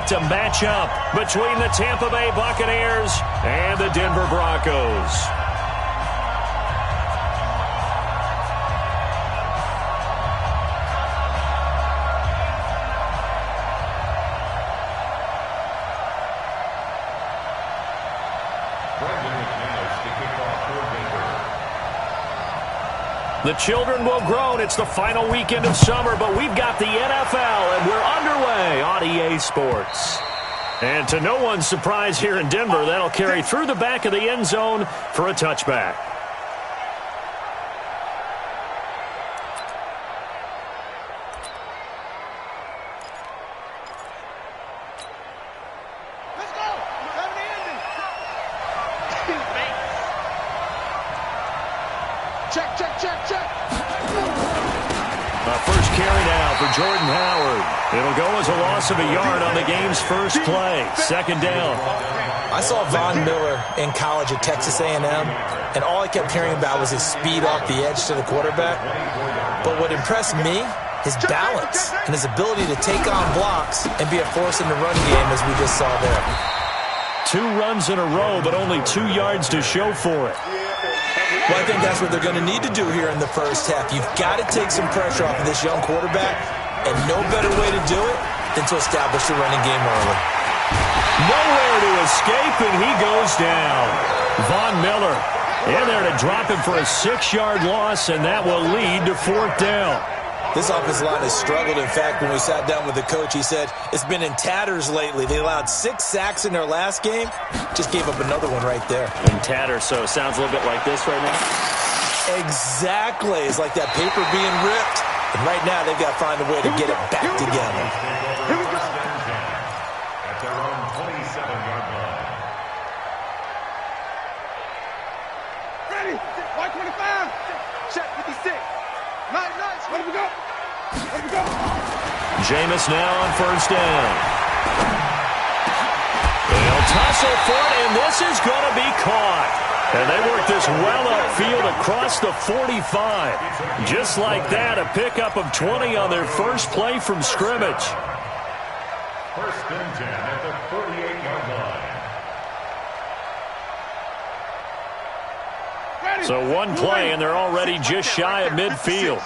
set to match up between the Tampa Bay Buccaneers and the Denver Broncos. The children will groan. It's the final weekend of summer, but we've got the NFL, and we're underway on EA Sports. And to no one's surprise here in Denver, that'll carry through the back of the end zone for a touchback. Jordan Howard. It'll go as a loss of a yard on the game's first play. Second down. I saw Von Miller in college at Texas A&M, and all I kept hearing about was his speed off the edge to the quarterback. But what impressed me, his balance and his ability to take on blocks and be a force in the run game, as we just saw there. 2 runs in a row, but only 2 yards to show for it. Well, I think that's what they're going to need to do here in the first half. You've got to take some pressure off of this young quarterback, and no better way to do it than to establish the running game early. Nowhere to escape, and he goes down. Von Miller in there to drop him for a 6-yard loss, and that will lead to 4th down. This offensive line has struggled. In fact, when we sat down with the coach, he said it's been in tatters lately. They allowed 6 sacks in their last game. Just gave up another one right there. In tatters, so it sounds a little bit like this right now? Exactly. It's like that paper being ripped. And right now, they've got to find a way to get it back together. Here we go. At their own 27-yard line. Ready. Y25. Check 56. Nice. Where we go? Jameis now on first down. They'll tussle for it, and this is going to be caught. And they work this well upfield across the 45. Just like that, a pickup of 20 on their first play from scrimmage. First and 10 at the 48-yard line. So one play, and they're already just shy of midfield.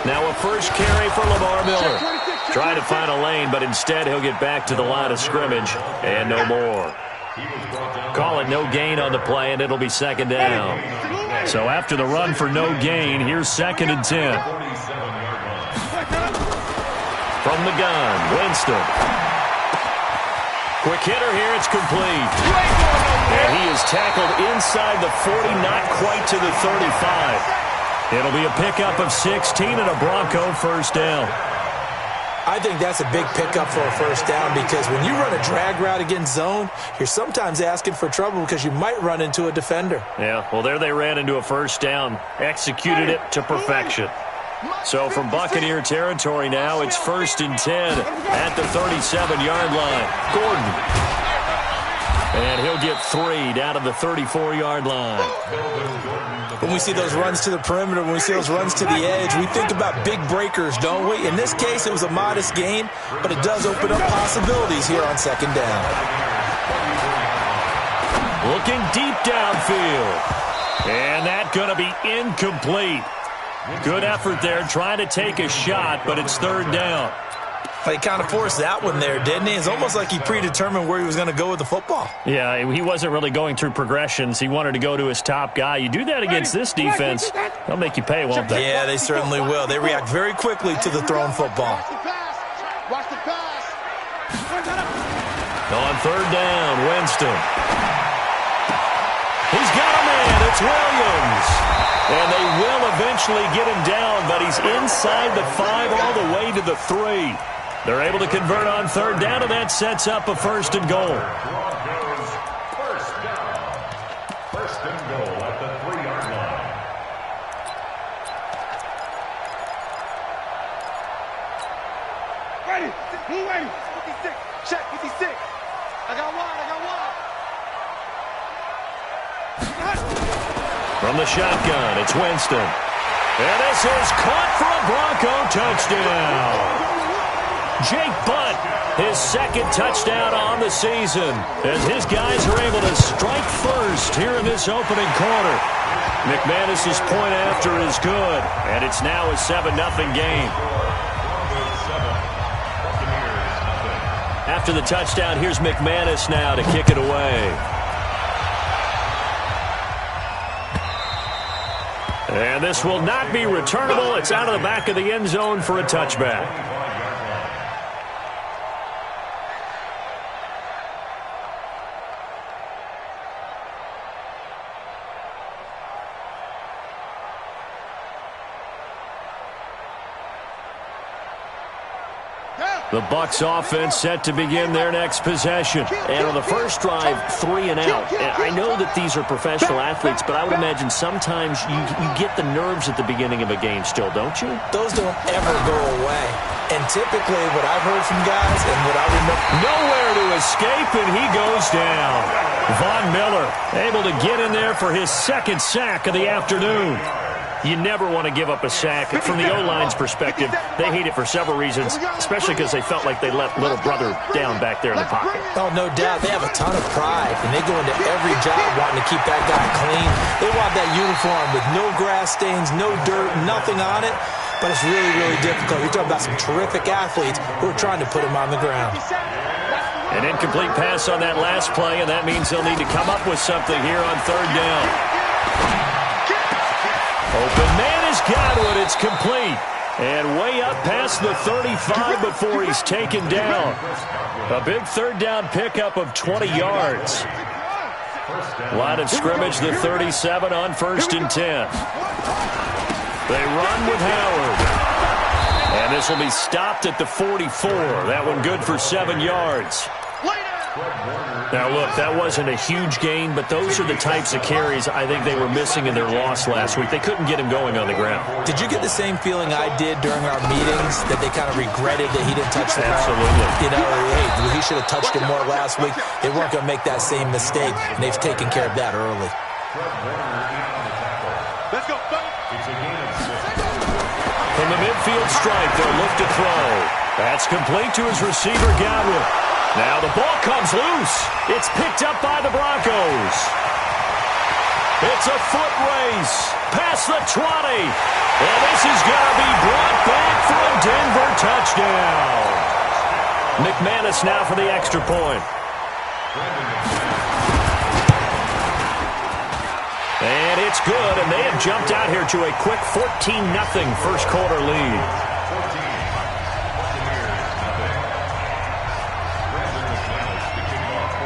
Now a first carry for Lamar Miller. Trying to find a lane, but instead he'll get back to the line of scrimmage, and no more. Call it no gain on the play, and it'll be second down. So after the run for no gain, here's 2nd and 10. From the gun, Winston. Quick hitter here, it's complete. And he is tackled inside the 40, not quite to the 35. It'll be a pickup of 16 and a Bronco first down. I think that's a big pickup for a first down, because when you run a drag route against zone, you're sometimes asking for trouble because you might run into a defender. Yeah, well, there they ran into a first down, executed it to perfection. So from Buccaneer territory now, it's 1st and 10 at the 37-yard line. Gordon. And he'll get 3 down to the 34-yard line. When we see those runs to the perimeter, when we see those runs to the edge, we think about big breakers, don't we? In this case, it was a modest gain, but it does open up possibilities here on second down. Looking deep downfield. And that's going to be incomplete. Good effort there, trying to take a shot, but it's 3rd down. He kind of forced that one there, didn't he? It's almost like he predetermined where he was going to go with the football. Yeah, he wasn't really going through progressions. He wanted to go to his top guy. You do that against this defense, they'll make you pay, won't they? Yeah, they certainly will. They react very quickly to the thrown football. Watch the pass. On 3rd down, Winston. He's got a man. It's Williams. And they will eventually get him down, but he's inside the 5 all the way to the 3. They're able to convert on 3rd down, and that sets up a 1st and goal. First down. 1st and goal at the 3-yard line. Ready. Move ready. 56. Check 56. I got one. From the shotgun, it's Winston. And this is caught for a Bronco touchdown. Jake Butt, his second touchdown on the season, as his guys are able to strike first here in this opening quarter. McManus's point after is good, and it's now a 7-0 game. After the touchdown, here's McManus now to kick it away. And this will not be returnable. It's out of the back of the end zone for a touchback. The Bucs offense set to begin their next possession. And on the first drive, 3 and out. And I know that these are professional athletes, but I would imagine sometimes you get the nerves at the beginning of a game still, don't you? Those don't ever go away. And typically what I've heard from guys and what I remember... Nowhere to escape, and he goes down. Von Miller able to get in there for his second sack of the afternoon. You never want to give up a sack. From the O-line's perspective, they hate it for several reasons, especially because they felt like they let little brother down back there in the pocket. Oh, no doubt. They have a ton of pride, and they go into every job wanting to keep that guy clean. They want that uniform with no grass stains, no dirt, nothing on it. But it's really, really difficult. You're talking about some terrific athletes who are trying to put him on the ground. An incomplete pass on that last play, and that means they'll need to come up with something here on third down. Open man has got it. It's complete. And way up past the 35 before he's taken down. A big third down pickup of 20 yards. Line of scrimmage, the 37 on 1st and 10. They run with Howard. And this will be stopped at the 44. That one good for 7 yards. Now, look, that wasn't a huge gain, but those are the types of carries I think they were missing in their loss last week. They couldn't get him going on the ground. Did you get the same feeling I did during our meetings, that they kind of regretted that he didn't touch the ball? Absolutely. You know, hey, he should have touched it more last week. They weren't going to make that same mistake, and they've taken care of that early. Let's go. From the midfield stripe, they'll look to throw. That's complete to his receiver, Godwin. Now the ball comes loose. It's picked up by the Broncos. It's a foot race past the 20. And this is going to be brought back for a Denver touchdown. McManus now for the extra point. And it's good, and they have jumped out here to a quick 14-0 first quarter lead.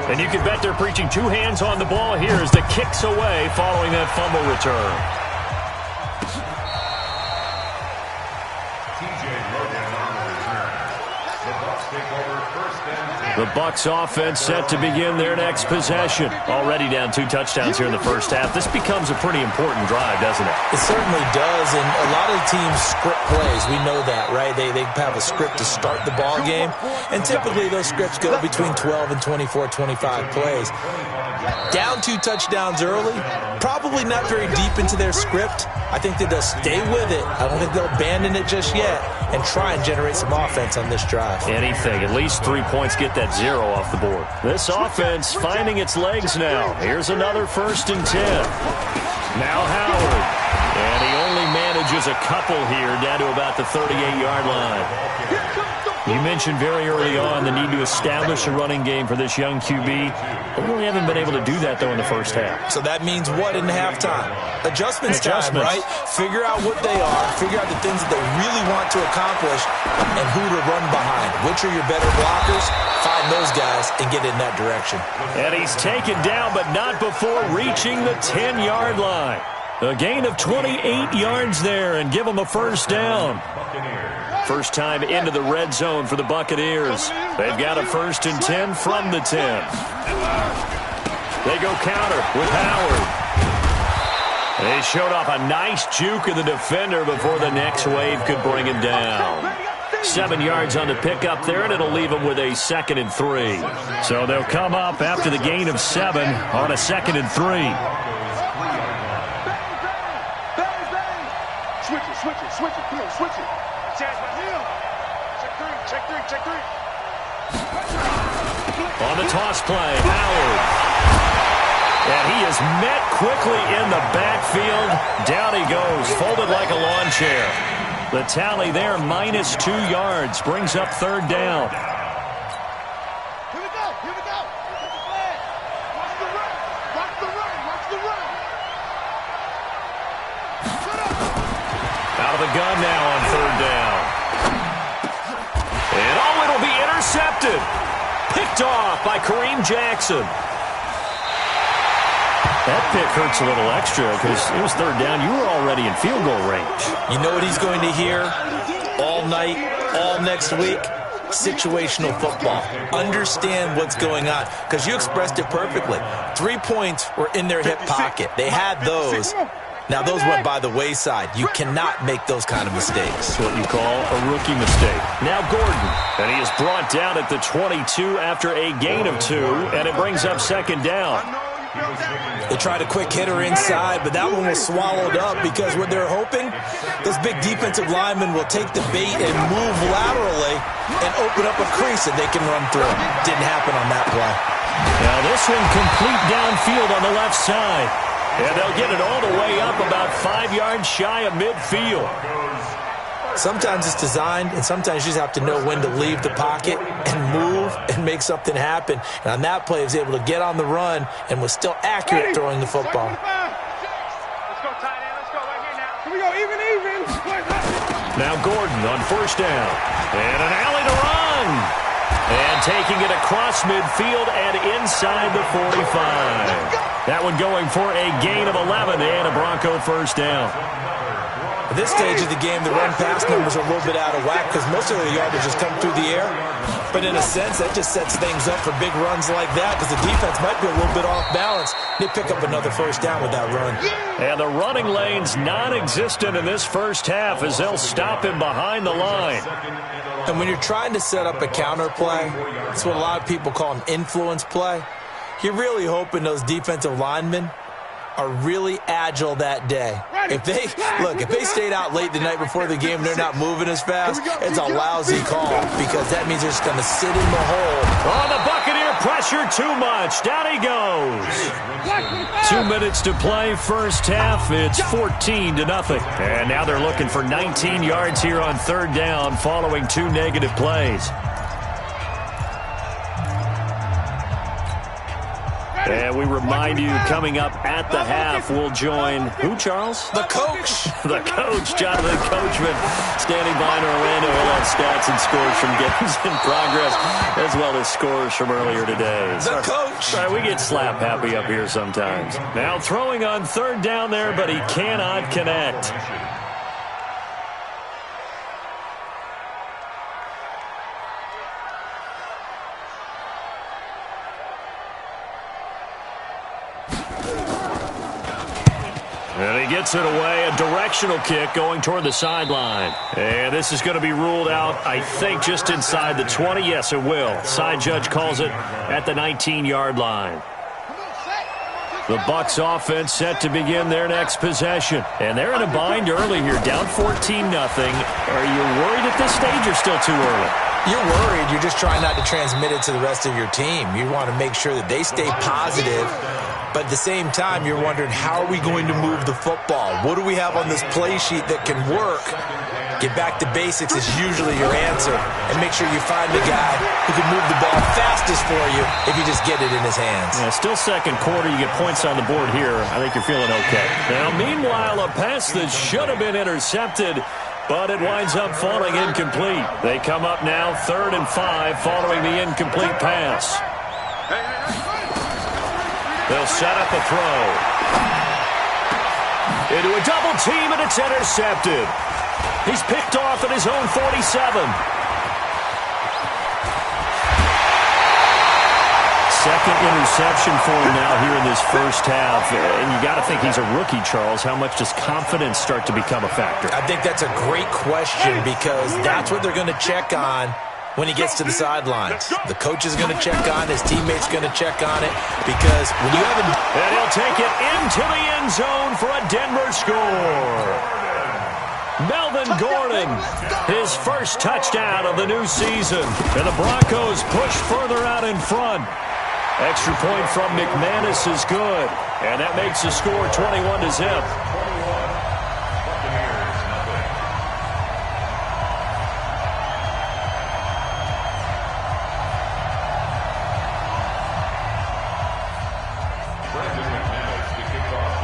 And you can bet they're preaching two hands on the ball here as the kick's away following that fumble return. The Bucs offense set to begin their next possession. Already down 2 touchdowns here in the first half. This becomes a pretty important drive, doesn't it? It certainly does, and a lot of the teams script plays. We know that, right? They have a script to start the ball game, and typically those scripts go between 12 and 24, 25 plays. Down 2 touchdowns early, probably not very deep into their script. I think that they'll stay with it. I don't think they'll abandon it just yet and try and generate some offense on this drive. Anything. At least 3 points, get that 0 off the board. This offense finding its legs now. Here's another 1st and 10. Now Howard. And he only manages a couple here down to about the 38-yard line. You mentioned very early on the need to establish a running game for this young QB. They really haven't been able to do that, though, in the first half. So that means what in halftime? Adjustments time, right? Figure out what they are, figure out the things that they really want to accomplish, and who to run behind. Which are your better blockers? Find those guys and get in that direction. And he's taken down, but not before reaching the 10-yard line. A gain of 28 yards there, and give them a first down. First time into the red zone for the Buccaneers. They've got a 1st and 10 from the 10. They go counter with Howard. They showed off a nice juke of the defender before the next wave could bring him down. 7 yards on the pickup there, and it'll leave them with a 2nd and 3. So they'll come up after the gain of 7 on a 2nd and 3. Switch. Come on, switch it. Chance right here. Check three. On the toss play, Howard. And he is met quickly in the backfield. Down he goes, folded like a lawn chair. The tally there, -2 yards, brings up third down. Here we go. Watch the run. Out of the gun now on third down. And it'll be intercepted. Picked off by Kareem Jackson. That pick hurts a little extra because it was third down. You were already in field goal range. You know what he's going to hear all night, all next week? Situational football. Understand what's going on, because you expressed it perfectly. 3 points were in their hip pocket. They had those. Now, those went by the wayside. You cannot make those kind of mistakes. That's what you call a rookie mistake. Now Gordon, and he is brought down at the 22 after a gain of 2, and it brings up second down. They tried a quick hitter inside, but that one was swallowed up because what they're hoping, those big defensive linemen will take the bait and move laterally and open up a crease that they can run through. Didn't happen on that play. Now this one complete downfield on the left side. And they'll get it all the way up about 5 yards shy of midfield. Sometimes it's designed, and sometimes you just have to know when to leave the pocket and move and make something happen. And on that play, he was able to get on the run and was still accurate throwing the football. Let's go, tight end. Let's go right here now. Here we go, even. Now Gordon on first down. And an alley to run. And taking it across midfield and inside the 45. That one going for a gain of 11 and a Bronco first down. At this stage of the game, the run-pass numbers are a little bit out of whack because most of the yardage just come through the air. But in a sense, that just sets things up for big runs like that because the defense might be a little bit off balance. They pick up another first down with that run. And the running lane's non-existent in this first half as they'll stop him behind the line. And when you're trying to set up a counter play, it's what a lot of people call an influence play. You're really hoping those defensive linemen are really agile that day. If they stayed out late the night before the game and they're not moving as fast, it's a lousy call because that means they're just going to sit in the hole. Oh, the Buccaneer pressure too much. Down he goes. 2 minutes to play first half. It's 14-0. And now they're looking for 19 yards here on third down following 2 negative plays. And we remind you, coming up at the half, we'll join who, Charles? The coach. The coach, Jonathan Coachman, standing by in Orlando. He'll have stats and scores from games in progress, as well as scores from earlier today. The coach. Sorry, we get slap happy up here sometimes. Now throwing on third down there, but he cannot connect. And he gets it away, a directional kick going toward the sideline. And this is going to be ruled out, I think, just inside the 20. Yes, it will. Side judge calls it at the 19-yard line. The Bucs offense set to begin their next possession. And they're in a bind early here, down 14-0. Are you worried at this stage or still too early? You're worried. You're just trying not to transmit it to the rest of your team. You want to make sure that they stay positive. But at the same time, you're wondering, how are we going to move the football? What do we have on this play sheet that can work? Get back to basics is usually your answer. And make sure you find the guy who can move the ball fastest for you if you just get it in his hands. Yeah, still second quarter. You get points on the board here. I think you're feeling okay. Now, meanwhile, a pass that should have been intercepted, but it winds up falling incomplete. They come up now 3rd and 5 following the incomplete pass. They'll set up a throw. Into a double team, and it's intercepted. He's picked off at his own 47. Second interception for him now here in this first half. And you got to think he's a rookie, Charles. How much does confidence start to become a factor? I think that's a great question because that's what they're going to check on when he gets to the sidelines. The coach is going to check on, his teammates going to check on it, because when you have a... And he'll take it into the end zone for a Denver score. Melvin Gordon, his first touchdown of the new season. And the Broncos push further out in front. Extra point from McManus is good. And that makes the score 21-0.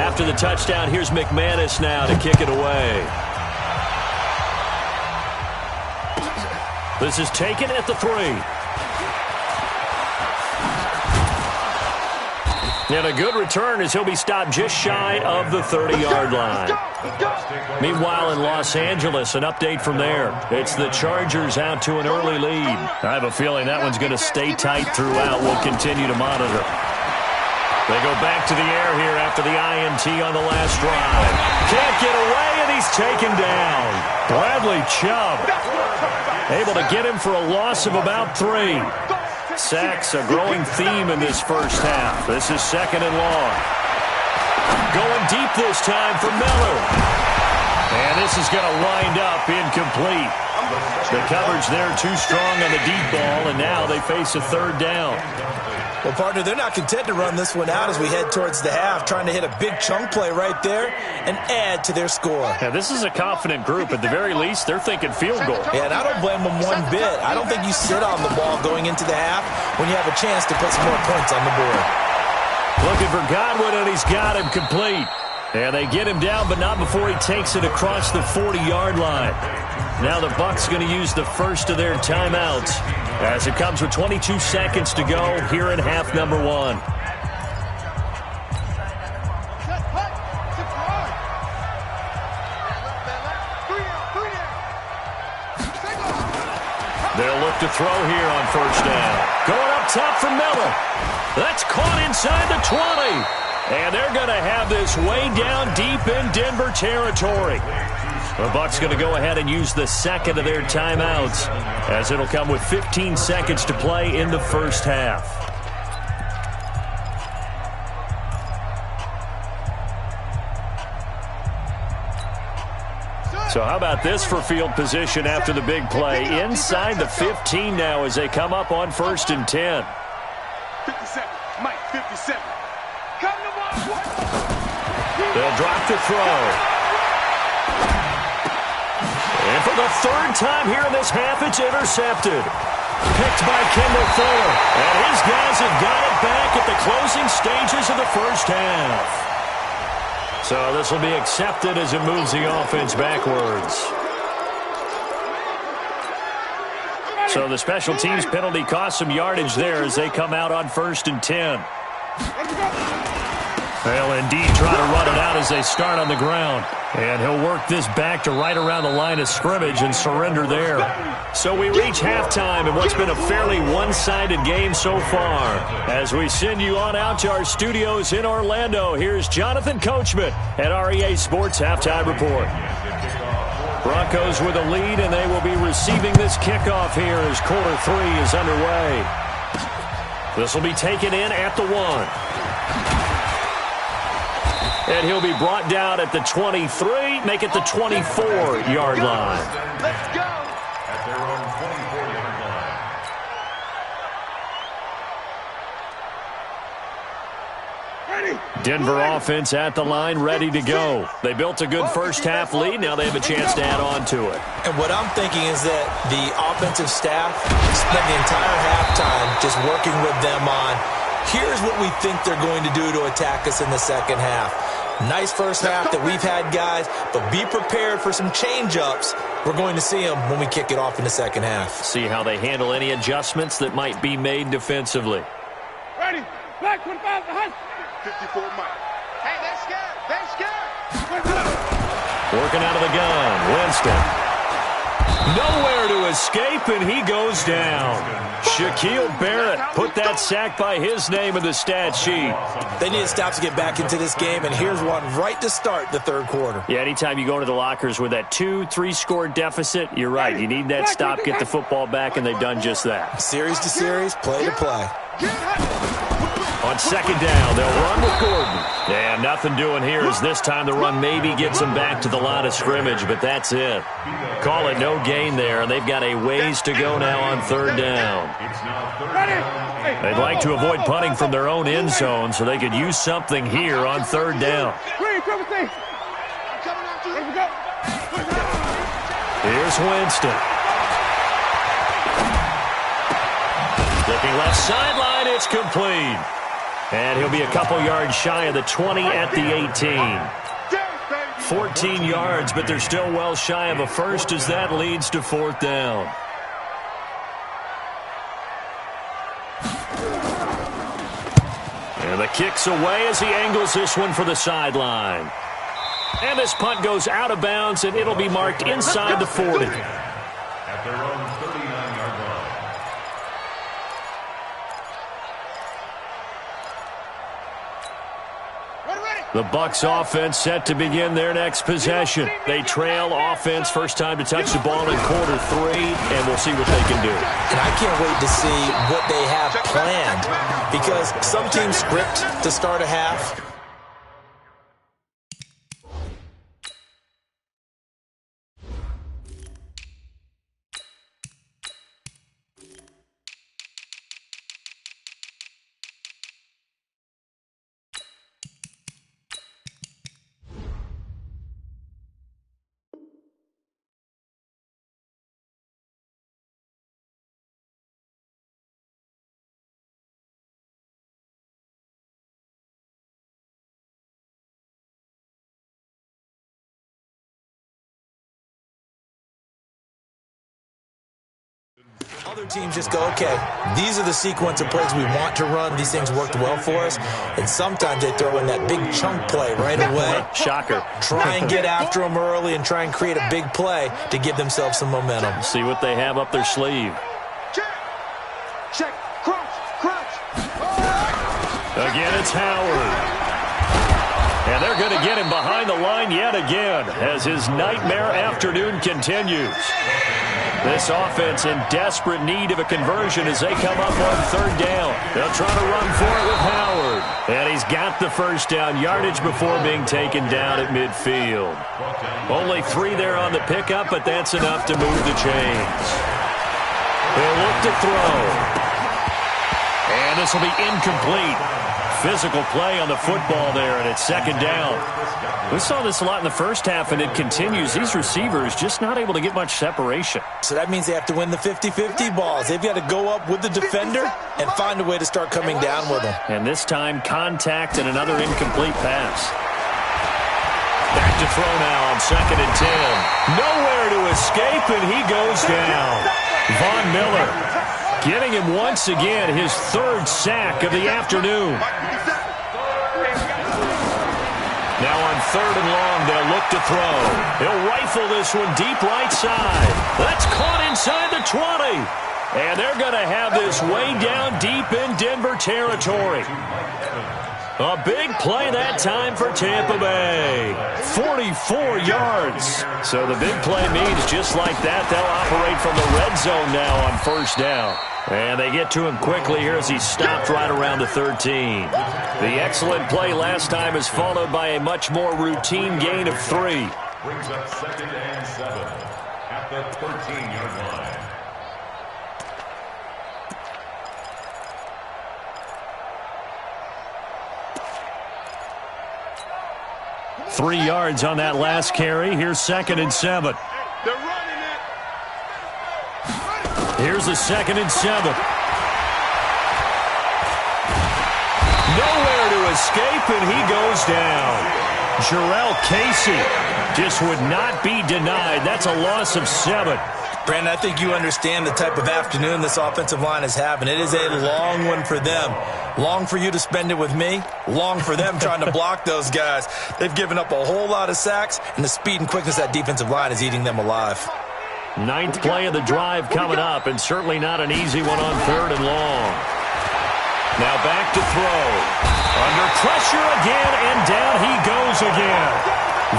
After the touchdown, here's McManus now to kick it away. This is taken at the 3. And a good return as he'll be stopped just shy of the 30-yard line. Meanwhile, in Los Angeles, an update from there. It's the Chargers out to an early lead. I have a feeling that one's going to stay tight throughout. We'll continue to monitor. They go back to the air here after the INT on the last drive. Can't get away, and he's taken down. Bradley Chubb able to get him for a loss of about 3. Sacks, a growing theme in this first half. This is 2nd and long. Going deep this time for Miller. And this is going to wind up incomplete. The coverage there too strong on the deep ball, and now they face a 3rd down. Well, partner, they're not content to run this one out as we head towards the half, trying to hit a big chunk play right there and add to their score. Yeah, this is a confident group. At the very least, they're thinking field goal. Yeah, and I don't blame them one bit. I don't think you sit on the ball going into the half when you have a chance to put some more points on the board. Looking for Godwin, and he's got him complete. And they get him down, but not before he takes it across the 40-yard line. Now the Bucs going to use the first of their timeouts as it comes with 22 seconds to go here in half number 1. They'll look to throw here on 1st down. Going up top for Miller. That's caught inside the 20. And they're going to have this way down deep in Denver territory. The Bucs going to go ahead and use the 2nd of their timeouts as it'll come with 15 seconds to play in the first half. So how about this for field position after the big play? Inside the 15 now as they come up on 1st and 10. 57, Mike, 57. Come to one. They'll drop the throw. And for the 3rd time here in this half, it's intercepted. Picked by Kendall Fuller. And his guys have got it back at the closing stages of the first half. So this will be accepted as it moves the offense backwards. So the special teams penalty cost some yardage there as they come out on 1st and 10. They'll indeed try to run it out as they start on the ground. And he'll work this back to right around the line of scrimmage and surrender there. So we reach halftime in what's been a fairly one-sided game so far. As we send you on out to our studios in Orlando, here's Jonathan Coachman at REA Sports Halftime Report. Broncos with a lead, and they will be receiving this kickoff here as quarter 3 is underway. This will be taken in at the 1. And he'll be brought down at the 23, make it the 24-yard line. Let's go. At their own 24-yard line. Ready. Denver offense at the line, ready to go. They built a good first half lead. Now they have a chance to add on to it. And what I'm thinking is that the offensive staff spent the entire halftime just working with them on, here's what we think they're going to do to attack us in the second half. Nice first half that we've had, guys, but be prepared for some change-ups. We're going to see them when we kick it off in the second half. See how they handle any adjustments that might be made defensively. Ready. Black 25 behind. 54 Mike. Hey, they're scared. They're scared. Working out of the gun, Winston. Nowhere to escape, and he goes down. Shaquille Barrett put that sack by his name in the stat sheet. They need to stop to get back into this game, and here's one right to start the 3rd quarter. Yeah, anytime you go to the lockers with that 2-3 score deficit, you're right. You need that stop, get the football back, and they've done just that. Series to series, play to play. Get hot. On second down, they'll run with Gordon. And nothing doing here as this time the run maybe gets them back to the line of scrimmage, but that's it. Call it no gain there, and they've got a ways to go now on third down. They'd like to avoid punting from their own end zone so they could use something here on third down. Here's Winston. Looking left sideline, it's complete. And he'll be a couple yards shy of the 20 at the 18. 14 yards, but they're still well shy of a first as that leads to fourth down. And the kick's away as he angles this one for the sideline. And this punt goes out of bounds, and it'll be marked inside the 40. At their own 39-yard line. The Bucs offense set to begin their next possession. They trail offense first time to touch the ball in quarter 3, and we'll see what they can do. And I can't wait to see what they have planned, because some teams script to start a half. Other teams just go, okay, these are the sequence of plays we want to run. These things worked well for us. And sometimes they throw in that big chunk play right away. Shocker. Try and get after them early and try and create a big play to give themselves some momentum. See what they have up their sleeve. Check. Crouch. Again, it's Howard. And they're going to get him behind the line yet again as his nightmare afternoon continues. This offense in desperate need of a conversion as they come up on third down. They'll try to run for it with Howard. And he's got the first down yardage before being taken down at midfield. Only 3 there on the pickup, but that's enough to move the chains. They'll look to throw. And this will be incomplete. Physical play on the football there, and it's second down. We saw this a lot in the first half, and it continues. These receivers just not able to get much separation. So that means they have to win the 50-50 balls. They've got to go up with the defender and find a way to start coming down with them. And this time, contact and another incomplete pass. Back to throw now on second and 10. Nowhere to escape, and he goes down. Von Miller getting him once again his 3rd sack of the afternoon. Now on third and long, they'll look to throw. He'll rifle this one deep right side. That's caught inside the 20. And they're going to have this way down deep in Denver territory. A big play that time for Tampa Bay. 44 yards. So the big play means just like that, they'll operate from the red zone now on first down. And they get to him quickly here as he stopped right around the 13. The excellent play last time is followed by a much more routine gain of 3. Brings up second and 7 at the 13-yard line. Three yards on that last carry. Here's second and 7. They're running it. Here's a second and 7. Nowhere to escape, and he goes down. Jarrell Casey just would not be denied. That's a loss of 7. Brandon, I think you understand the type of afternoon this offensive line is having. It is a long one for them. Long for you to spend it with me. Long for them trying to block those guys. They've given up a whole lot of sacks, and the speed and quickness of that defensive line is eating them alive. 9th play of the drive coming up, and certainly not an easy one on third and long. Now back to throw. Under pressure again, and down he goes again.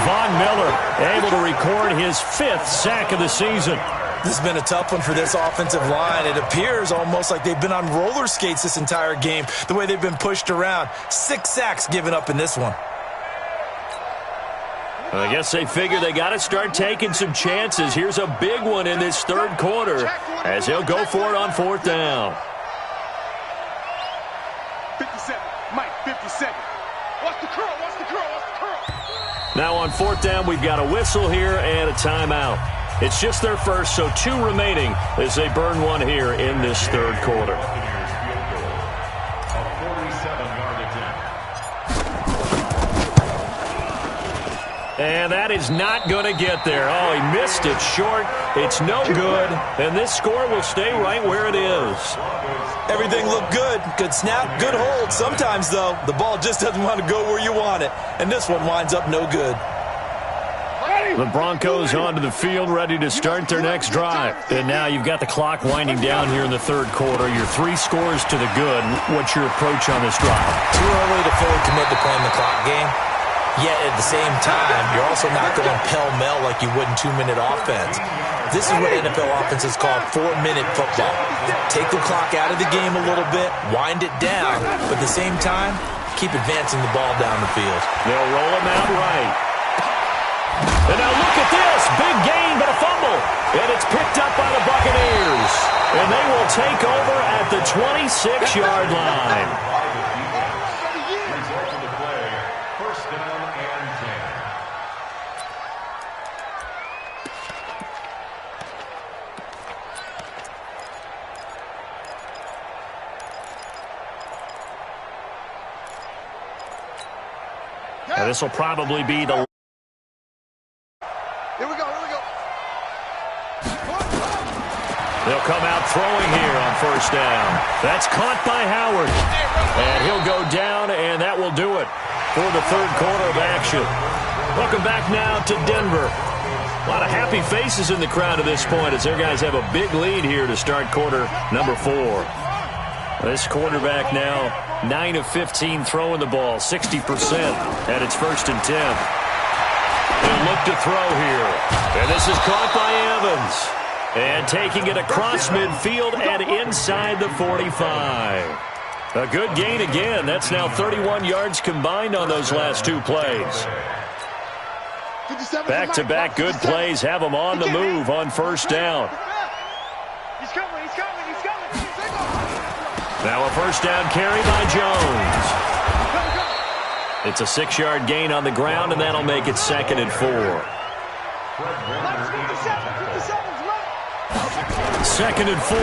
Von Miller able to record his 5th sack of the season. This has been a tough one for this offensive line. It appears almost like they've been on roller skates this entire game, the way they've been pushed around. 6 sacks given up in this one. I guess they figure they got to start taking some chances. Here's a big one in this third quarter as he'll go for it on 4th down. 57, Mike, 57. Watch the curl, watch the curl, watch the curl. Now on 4th down, we've got a whistle here and a timeout. It's just their first, so 2 remaining as they burn one here in this third quarter. And that is not going to get there. Oh, he missed it short. It's no good. And this score will stay right where it is. Everything looked good. Good snap, good hold. Sometimes, though, the ball just doesn't want to go where you want it. And this one winds up no good. The Broncos onto the field, ready to start their next drive. And now you've got the clock winding down here in the third quarter. Your 3 scores to the good. What's your approach on this drive? Too early to fully commit to playing the clock game. Yet at the same time, you're also not going pell-mell like you would in 2-minute offense. This is what NFL offenses call 4-minute football. Take the clock out of the game a little bit, wind it down, but at the same time, keep advancing the ball down the field. They'll roll him out right. And now look at this. Big gain, but a fumble. And it's picked up by the Buccaneers. And they will take over at the 26-yard line. And this will probably be the... Here we go, here we go. They'll come out throwing here on 1st down. That's caught by Howard. And he'll go down, and that will do it for the third quarter of action. Welcome back now to Denver. A lot of happy faces in the crowd at this point as their guys have a big lead here to start quarter number 4. This quarterback now 9 of 15 throwing the ball, 60%, and it's 1st and 10. They'll look to throw here. And this is caught by Evans. And taking it across midfield and inside the 45. A good gain again. That's now 31 yards combined on those last 2 plays. Back-to-back good plays have them on the move on 1st down. He's coming, he's coming, he's coming. Now a 1st down carry by Jones. It's a 6-yard gain on the ground, and that'll make it 2nd and 4. 2nd and 4.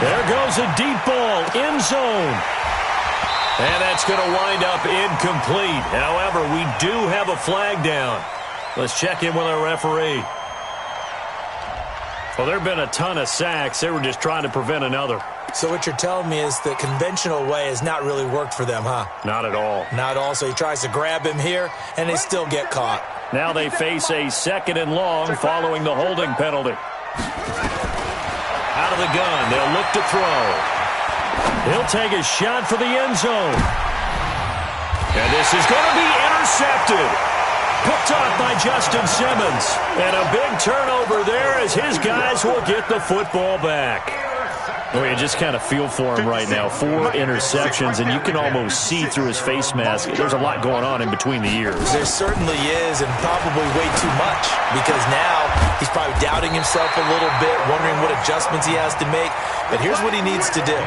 There goes a deep ball, end zone. And that's going to wind up incomplete. However, we do have a flag down. Let's check in with our referee. Well, there have been a ton of sacks. They were just trying to prevent another. So what you're telling me is the conventional way has not really worked for them, huh? Not at all. Not at all. So he tries to grab him here, and they still get caught. Now they face a 2nd and long following the holding penalty. Out of the gun, they'll look to throw. He'll take a shot for the end zone. And this is going to be intercepted. Picked off by Justin Simmons. And a big turnover there as his guys will get the football back. Oh, you just kind of feel for him right now. 4 interceptions, and you can almost see through his face mask. There's a lot going on in between the ears. There certainly is, and probably way too much, because now he's probably doubting himself a little bit, wondering what adjustments he has to make. But here's what he needs to do.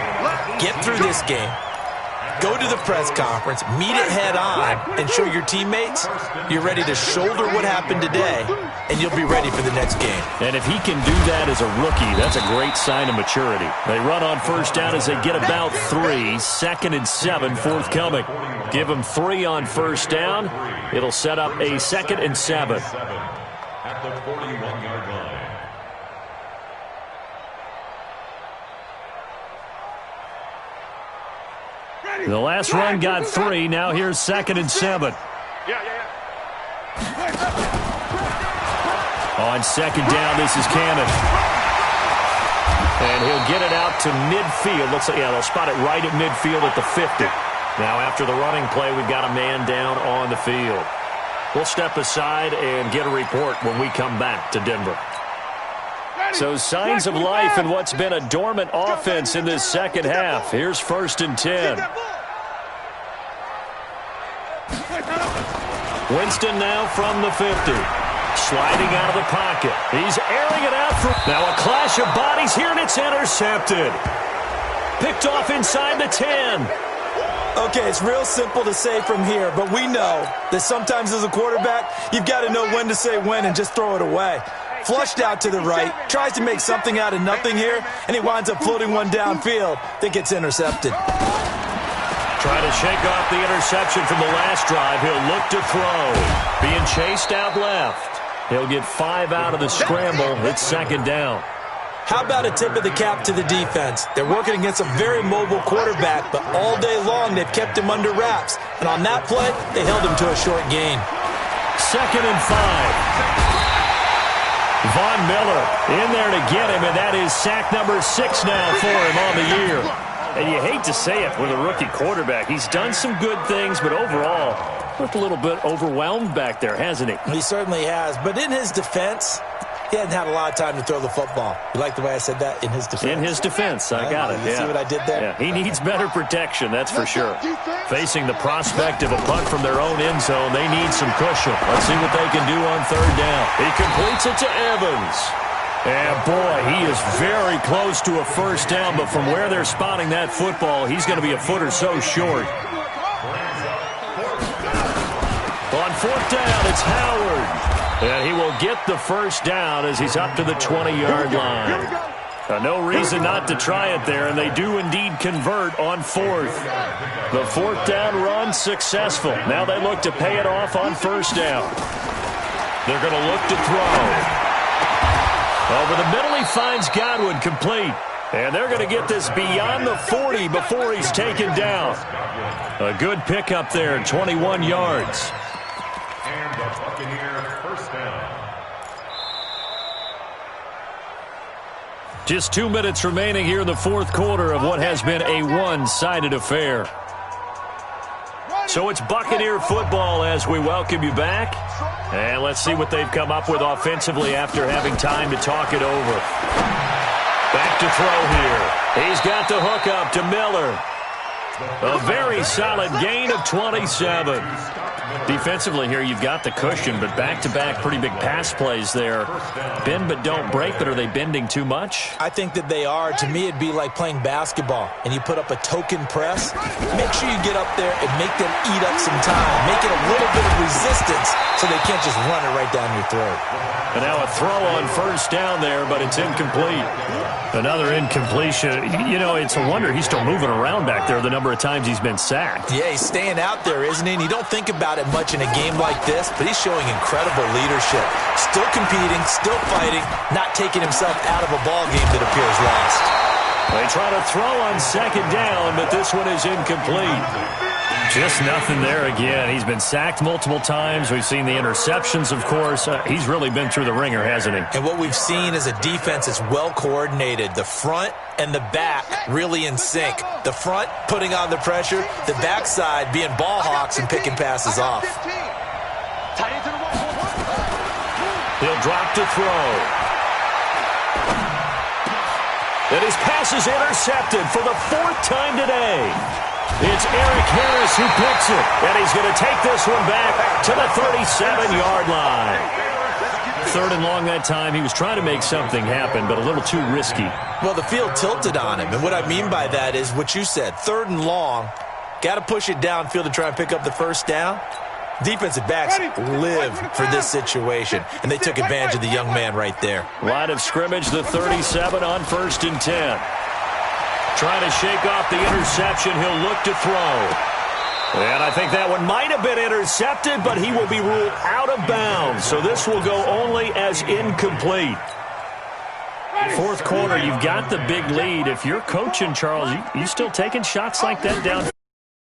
Get through this game. Go to the press conference, meet it head on, and show your teammates you're ready to shoulder what happened today, and you'll be ready for the next game. And if he can do that as a rookie, that's a great sign of maturity. They run on 1st down as they get about 3, 2nd and 7 forthcoming. Give them 3 on 1st down. It'll set up a 2nd and 7. At the 41-yard line. The last run got 3. Now here's 2nd and 7. On 2nd down, this is Cannon. And he'll get it out to midfield. Looks like, yeah, they'll spot it right at midfield at the 50. Now after the running play, we've got a man down on the field. We'll step aside and get a report when we come back to Denver. So signs of life in what's been a dormant offense in this second half. Here's 1st and 10. Winston now from the 50. Sliding out of the pocket. He's airing it out. Now a clash of bodies here, and it's intercepted. Picked off inside the 10. Okay, it's real simple to say from here, but we know that sometimes as a quarterback, you've got to know when to say when and just throw it away. Flushed out to the right, tries to make something out of nothing here, and he winds up floating one downfield that gets intercepted. Trying to shake off the interception from the last drive. He'll look to throw. Being chased out left. He'll get 5 out of the scramble. It's 2nd down. How about a tip of the cap to the defense? They're working against a very mobile quarterback, but all day long they've kept him under wraps. And on that play, they held him to a short gain. 2nd and 5. Von Miller in there to get him, and that is sack number 6 now for him on the year. And you hate to say it with a rookie quarterback. He's done some good things, but overall, looked a little bit overwhelmed back there, hasn't he? He certainly has, but in his defense, he hasn't had a lot of time to throw the football. You like the way I said that? In his defense. In his defense. I got it. You see what I did there? Yeah. He needs better protection, that's for sure. Facing the prospect of a punt from their own end zone, they need some cushion. Let's see what they can do on 3rd down. He completes it to Evans. And, boy, he is very close to a 1st down, but from where they're spotting that football, he's going to be a foot or so short. On 4th down, it's Howard. And he will get the 1st down as he's up to the 20-yard line. No reason not to try it there, and they do indeed convert on 4th. The 4th down run successful. Now they look to pay it off on 1st down. They're going to look to throw. Over the middle, he finds Godwin complete. And they're going to get this beyond the 40 before he's taken down. A good pickup there, 21 yards. And the Buccaneers 1st down. Just 2 minutes remaining here in the 4th quarter of what has been a one-sided affair. So it's Buccaneer football as we welcome you back. And let's see what they've come up with offensively after having time to talk it over. Back to throw here. He's got the hook up to Miller. A very solid gain of 27. Defensively here, you've got the cushion, but back-to-back pretty big pass plays there. Bend but don't break, but are they bending too much? I think that they are. To me, it'd be like playing basketball, and you put up a token press. Make sure you get up there and make them eat up some time. Make it a little bit of resistance so they can't just run it right down your throat. And now a throw on 1st down there, but it's incomplete. Another incompletion. You know, it's a wonder he's still moving around back there the number of times he's been sacked. Yeah, he's staying out there, isn't he? And you don't think about it much in a game like this, but he's showing incredible leadership. Still competing, still fighting, not taking himself out of a ball game that appears lost. They try to throw on 2nd down, but this one is incomplete. Just nothing there again. He's been sacked multiple times. We've seen the interceptions, of course. He's really been through the ringer, hasn't he? And what we've seen is a defense that's well coordinated. The front and the back really in sync. The front putting on the pressure, the backside being ball hawks and picking passes off. He'll drop to throw. And his pass is intercepted for the 4th time today. It's Eric Harris who picks it, and he's going to take this one back to the 37-yard line. 3rd and long that time. He was trying to make something happen, but a little too risky. Well, the field tilted on him, and what I mean by that is what you said. 3rd and long, got to push it downfield to try and pick up the 1st down. Defensive backs live for this situation, and they took advantage of the young man right there. Line of scrimmage, the 37 on 1st and 10. Trying to shake off the interception. He'll look to throw. And I think that one might have been intercepted, but he will be ruled out of bounds. So this will go only as incomplete. 4th quarter, you've got the big lead. If you're coaching, Charles, you still taking shots like that downfield?